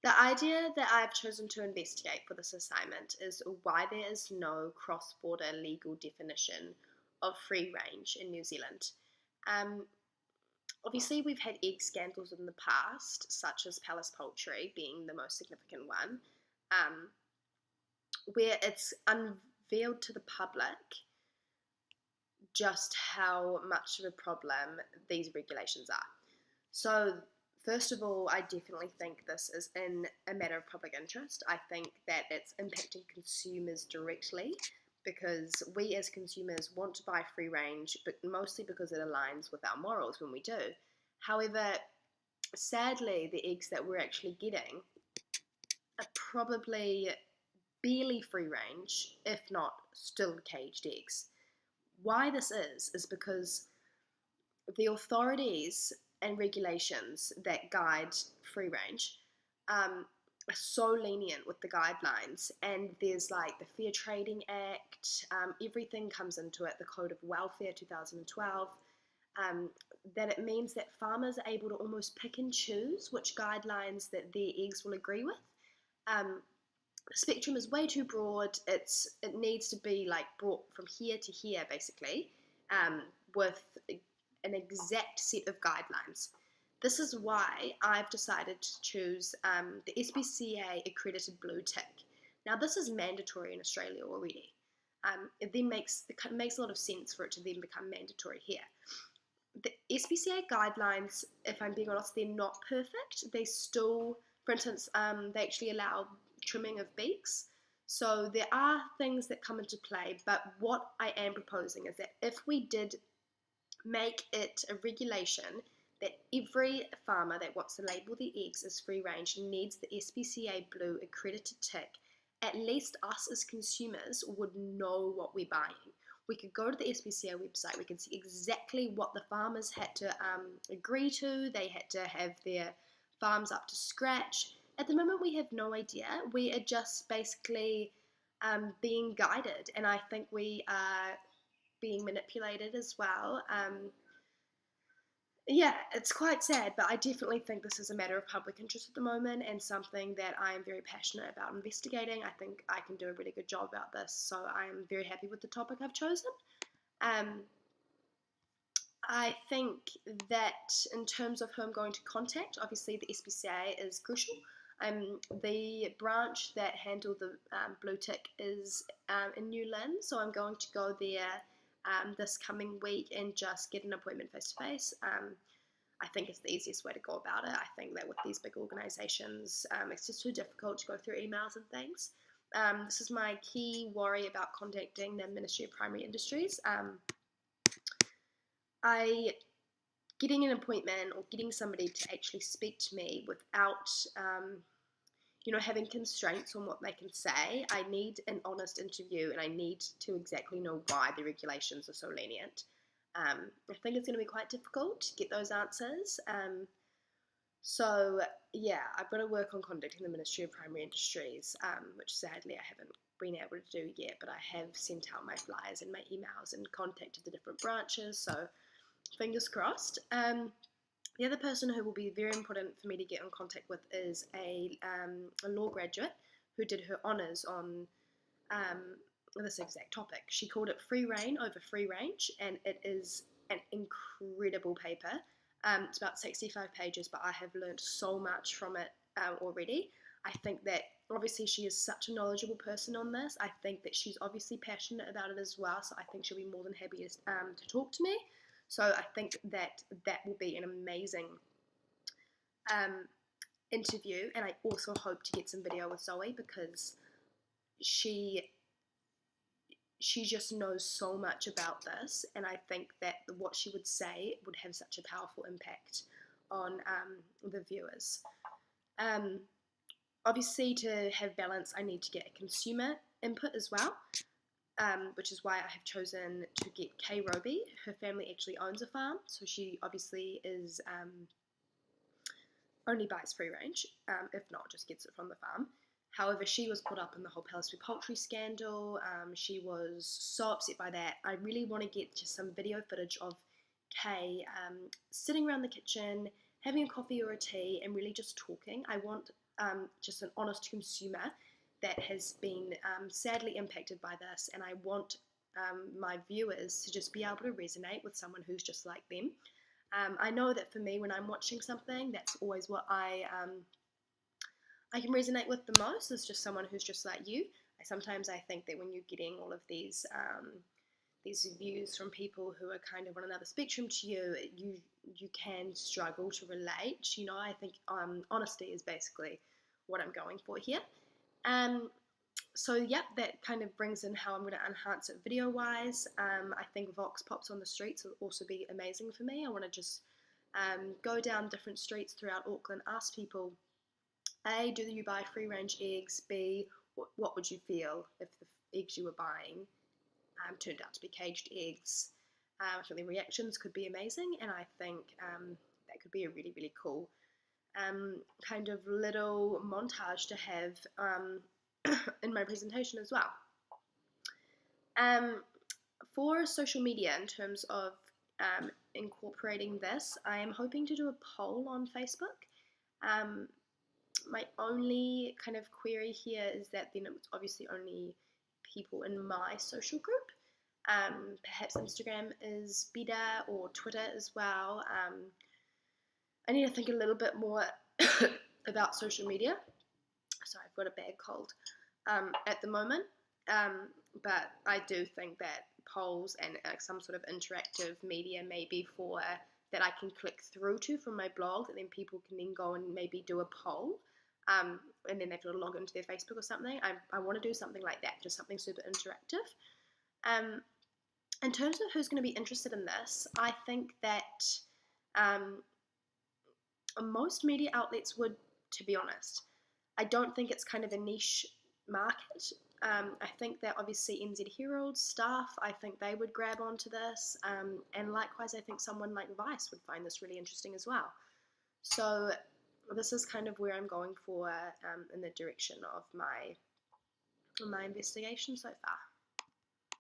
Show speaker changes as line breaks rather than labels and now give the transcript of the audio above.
The idea that I've chosen to investigate for this assignment is why there is no cross-border legal definition of free range in New Zealand. Um, Obviously, we've had egg scandals in the past, such as Palace Poultry being the most significant one, um, where it's unveiled to the public just how much of a problem these regulations are. So, first of all, I definitely think this is in a matter of public interest. I think that it's impacting consumers directly because we as consumers want to buy free range, but mostly because it aligns with our morals when we do. However, sadly, the eggs that we're actually getting are probably barely free range, if not still caged eggs. Why this is because the authorities and regulations that guide free range are so lenient with the guidelines, and there's like the Fair Trading Act, everything comes into it, the Code of Welfare 2012, that it means that farmers are able to almost pick and choose which guidelines that their eggs will agree with. The spectrum is way too broad. It needs to be like brought from here to here basically, with an exact set of guidelines. This is why I've decided to choose the SPCA accredited blue tick. Now this is mandatory in Australia already. It makes a lot of sense for it to then become mandatory here. The SPCA guidelines, if I'm being honest, they're not perfect. They still, for instance, they actually allow trimming of beaks. So there are things that come into play, but what I am proposing is that if we did make it a regulation that every farmer that wants to label their eggs as free range needs the SPCA blue accredited tick, at least us as consumers would know what we're buying. We could go to the SPCA website, we can see exactly what the farmers had to agree to, they had to have their farms up to scratch. At the moment we have no idea, we are just basically being guided, and I think we are being manipulated as well. Yeah, it's quite sad, but I definitely think this is a matter of public interest at the moment and something that I am very passionate about investigating. I think I can do a really good job about this, so I am very happy with the topic I've chosen. Um, I think that in terms of who I'm going to contact, obviously the SPCA is crucial. The branch that handle the blue tick is in New Lynn, so I'm going to go there this coming week and just get an appointment face to face. I think it's the easiest way to go about it. I think that with these big organisations, it's just too difficult to go through emails and things. This is my key worry about contacting the Ministry of Primary Industries. Getting an appointment or getting somebody to actually speak to me without having constraints on what they can say. I need an honest interview, and I need to exactly know why the regulations are so lenient. I think it's going to be quite difficult to get those answers. So yeah, I've got to work on contacting the Ministry of Primary Industries, which sadly I haven't been able to do yet, but I have sent out my flyers and my emails and contacted the different branches, so fingers crossed. The other person who will be very important for me to get in contact with is a law graduate who did her honours on this exact topic. She called it Free Reign over Free Range, and it is an incredible paper. It's about 65 pages, but I have learned so much from it already. I think that obviously she is such a knowledgeable person on this. I think that she's obviously passionate about it as well, so I think she'll be more than happy to talk to me. So I think that will be an amazing interview, and I also hope to get some video with Zoe because she just knows so much about this, and I think that what she would say would have such a powerful impact on the viewers. Obviously, to have balance, I need to get a consumer input as well. Which is why I have chosen to get Kay Roby. Her family actually owns a farm, so she obviously is only buys free range, if not just gets it from the farm. However, she was caught up in the whole Palace Poultry scandal. She was so upset by that. I really want to get just some video footage of Kay sitting around the kitchen, having a coffee or a tea and really just talking. I want just an honest consumer that has been sadly impacted by this, and I want my viewers to just be able to resonate with someone who's just like them. I know that for me, when I'm watching something, that's always what I can resonate with the most, is just someone who's just like you. Sometimes I think that when you're getting all of these views from people who are kind of on another spectrum to you, you can struggle to relate. You know, I think honesty is basically what I'm going for here. So yeah, that kind of brings in how I'm going to enhance it video-wise. I think Vox Pops on the streets will also be amazing for me. I want to just go down different streets throughout Auckland, ask people, A, do you buy free-range eggs? B, what would you feel if the eggs you were buying turned out to be caged eggs? I think the reactions could be amazing, and I think that could be a really, really cool kind of little montage to have in my presentation as well. For social media, in terms of incorporating this, I am hoping to do a poll on Facebook. My only kind of query here is that then it's obviously only people in my social group. Perhaps Instagram is better, or Twitter as well. I need to think a little bit more about social media. Sorry, I've got a bad cold at the moment. But I do think that polls and some sort of interactive media maybe for that I can click through to from my blog, that then people can then go and maybe do a poll, and then they've got to log into their Facebook or something. I want to do something like that, just something super interactive. In terms of who's going to be interested in this, I think that most media outlets would, to be honest. I don't think it's kind of a niche market. I think that obviously NZ Herald staff, I think they would grab onto this, and likewise I think someone like Vice would find this really interesting as well. So this is kind of where I'm going for in the direction of my investigation so far.